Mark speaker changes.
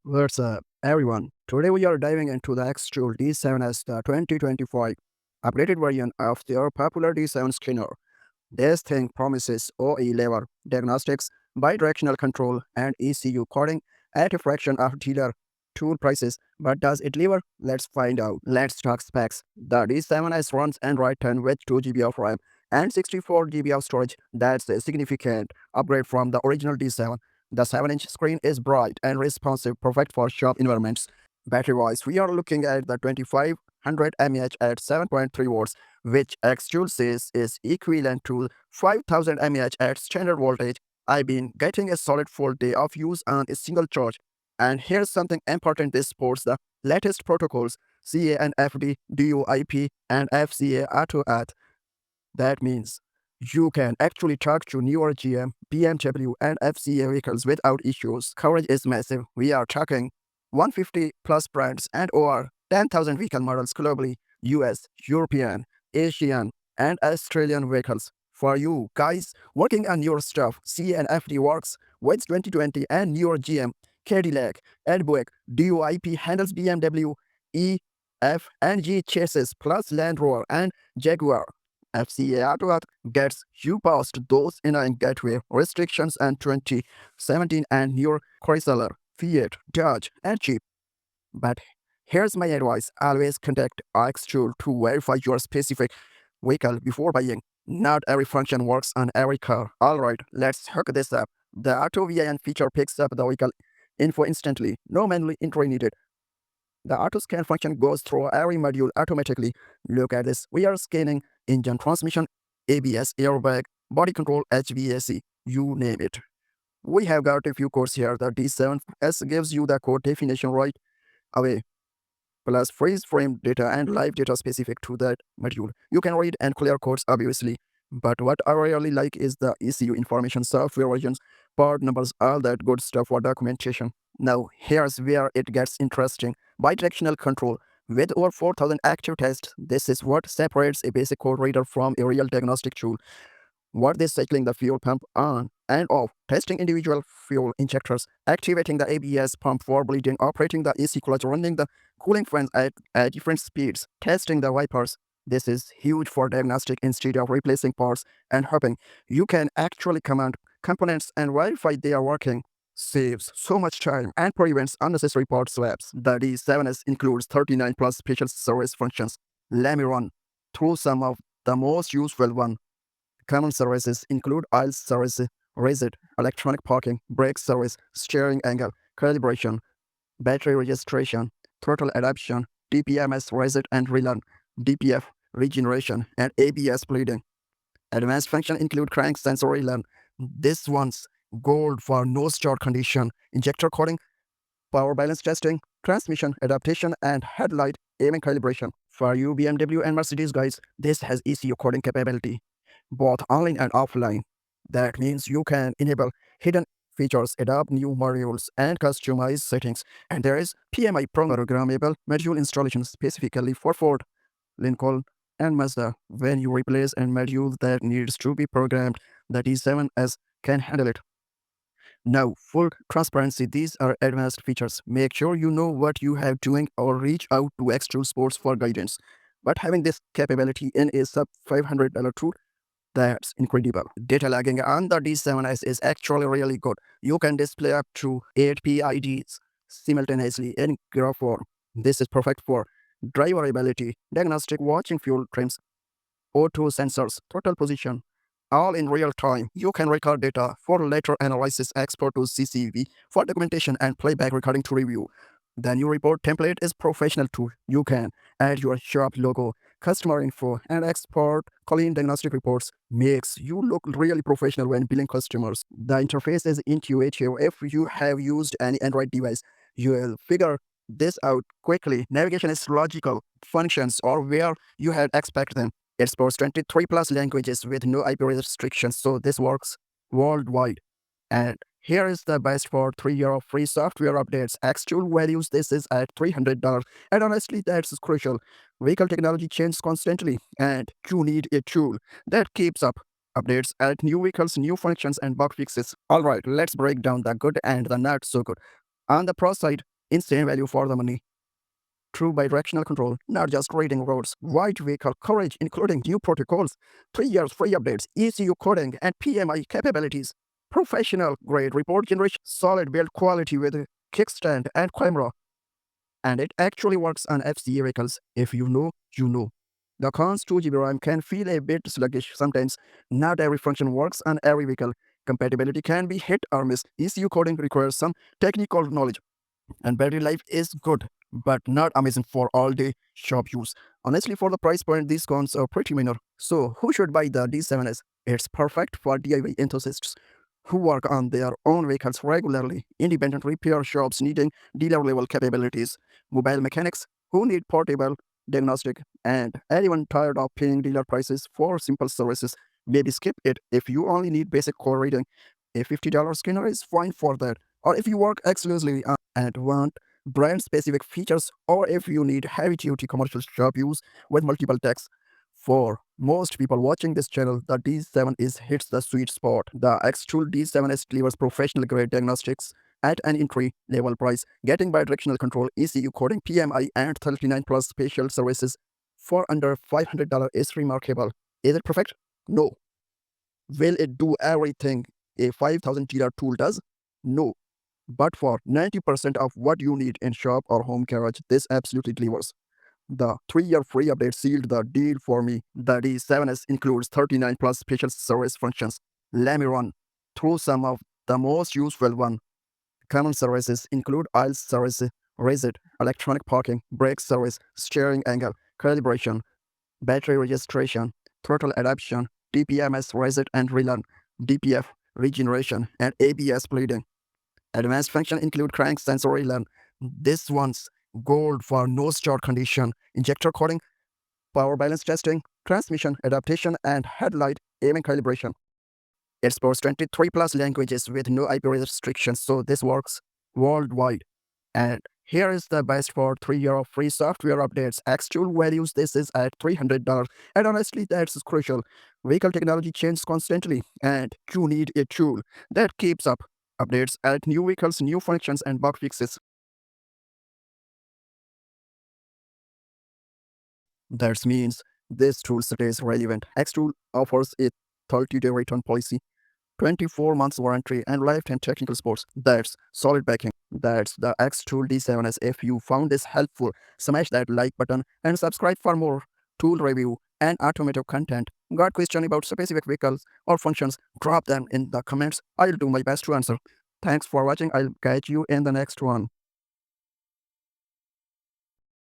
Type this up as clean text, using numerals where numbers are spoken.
Speaker 1: What's up, everyone? Today we are diving into the XTOOL D7S, the 2025 updated version of their popular D7 scanner. This thing promises OE level diagnostics, bidirectional control, and ECU coding at a fraction of dealer tool prices. But does it deliver? Let's find out. Let's talk specs. The D7S runs Android 10 with 2 GB of RAM and 64 GB of storage. That's a significant upgrade from the original D7. The 7-inch screen is bright and responsive, perfect for shop environments. Battery-wise, we are looking at the 2500 mAh at 7.3 volts, which XTOOL says is equivalent to 5000 mAh at standard voltage. I've been getting a solid full day of use on a single charge. And here's something important: this supports the latest protocols CA and FD, DoIP, and FCA AutoAuth. That means you can actually talk to newer GM, BMW, and FCA vehicles without issues. Coverage is massive. We are talking 150 plus brands and over 10,000 vehicle models globally: US, European, Asian, and Australian vehicles. For you guys working on your stuff, CNFD works with 2020 and newer GM, Cadillac, and Buick. DoIP handles BMW, E, F, and G chassis plus Land Rover and Jaguar. FCA AutoAuth gets you past those inline gateway restrictions and 2017 and newer Chrysler, Fiat, Dodge, and Jeep. But here's my advice: always contact XTOOL to verify your specific vehicle before buying. Not every function works on every car. Alright, let's hook this up. The Auto VIN feature picks up the vehicle info instantly. No manual entry needed. The auto scan function goes through every module automatically. Look at this. We are scanning engine, transmission, ABS, airbag, body control, HVAC, you name it. We have got a few codes here. The D7S gives you the code definition right away, plus freeze frame data and live data specific to that module. You can read and clear codes obviously, but what I really like is the ECU information, software versions, part numbers, all that good stuff for documentation. Now, here's where it gets interesting. Bidirectional control. With over 4,000 active tests, this is what separates a basic code reader from a real diagnostic tool. What is cycling the fuel pump on and off, testing individual fuel injectors, activating the ABS pump for bleeding, operating the AC clutch, running the cooling fans at different speeds, testing the wipers. This is huge for diagnostic. Instead of replacing parts and hoping, you can actually command components and verify they are working. Saves so much time and prevents unnecessary part swaps. The D7S includes 39 plus special service functions. Let me run through some of the most useful ones. Common services include oil service, reset, electronic parking, brake service, steering angle, calibration, battery registration, throttle adaptation, TPMS reset and relearn, DPF regeneration, and ABS bleeding. Advanced functions include crank sensor relearn. This one's gold for no start condition, injector coding, power balance testing, transmission adaptation, and headlight aiming calibration. For you BMW and Mercedes guys, this has ECU coding capability, both online and offline. That means you can enable hidden features, adopt new modules, and customize settings. And there is PMI programmable module installation specifically for Ford, Lincoln, and Mazda. When you replace a module that needs to be programmed, the D7S can handle it. Now, full transparency, these are advanced features. Make sure you know what you have doing or reach out to Extreme Sports for guidance. But having this capability in a sub $500 tool, that's incredible. Data logging on the D7S is actually really good. You can display up to 8 PIDs simultaneously in graph form. This is perfect for driver ability, diagnostic, watching fuel trims, O2 sensors, throttle position, all in real time. You can record data for later analysis, export to CCV for documentation, and playback recording to review. The new report template is professional too. You can add your shop logo, customer info, and export clean diagnostic reports. Makes you look really professional when billing customers. The interface is intuitive. If you have used any Android device, you will figure this out quickly. Navigation is logical. Functions or where you had expect them. It supports 23 plus languages with no IP restrictions, so this works worldwide. And here is the best: for 3 years of free software updates. XTOOL values this is at $300. And honestly, that's crucial. Vehicle technology changes constantly, and you need a tool that keeps up. Updates add new vehicles, new functions, and bug fixes. Alright, let's break down the good and the not so good. On the pro side, insane value for the money. True bidirectional control, not just reading roads, wide vehicle coverage including new protocols, 3 years free updates, ECU coding and PMI capabilities, professional grade report generation, solid build quality with kickstand and camera, and it actually works on FCA vehicles. If you know, you know. The cons 2 GB RAM can feel a bit sluggish sometimes. Not every function works on every vehicle. Compatibility can be hit or miss. ECU coding requires some technical knowledge, and battery life is good, but not amazing for all-day shop use. Honestly, for the price point, these cons are pretty minor. So, who should buy the D7S? It's perfect for DIY enthusiasts who work on their own vehicles regularly, independent repair shops needing dealer-level capabilities, mobile mechanics who need portable diagnostic, and anyone tired of paying dealer prices for simple services. Maybe skip it if you only need basic core reading. A $50 scanner is fine for that. Or if you work exclusively on and want brand-specific features, or if you need heavy-duty commercial shop use with multiple techs. For most people watching this channel, the D7 is hits the sweet spot. The XTOOL D7S delivers professional-grade diagnostics at an entry-level price, getting bidirectional control, ECU coding, PMI, and 39 plus special services for under $500 is remarkable. Is it perfect? No. Will it do everything a 5000 GR tool does? No. But for 90% of what you need in shop or home garage, this absolutely delivers. The 3-year free update sealed the deal for me. The D7S includes 39 plus special service functions. Let me run through some of the most useful ones. Common services include oil service, reset, electronic parking, brake service, steering angle, calibration, battery registration, throttle adaptation, TPMS reset and relearn, DPF regeneration, and ABS bleeding. Advanced functions include crank sensor relearn. This one's gold for no start condition, injector coding, power balance testing, transmission adaptation, and headlight aiming calibration. It supports 23 plus languages with no IP restrictions, so this works worldwide. And here is the best part: 3 year of free software updates. XTOOL values this is at $300. And honestly, that's crucial. Vehicle technology changes constantly, and you need a tool that keeps up. Updates add new vehicles, new functions, and bug fixes. That means this tool stays relevant. XTOOL offers a 30-day return policy, 24 months warranty, and lifetime technical support. That's solid backing. That's the XTOOL D7S. If you found this helpful, smash that like button and subscribe for more tool review and automotive content. Got question about specific vehicles or functions? Drop them in the comments. I'll do my best to answer. Thanks for watching. I'll catch you in the next one.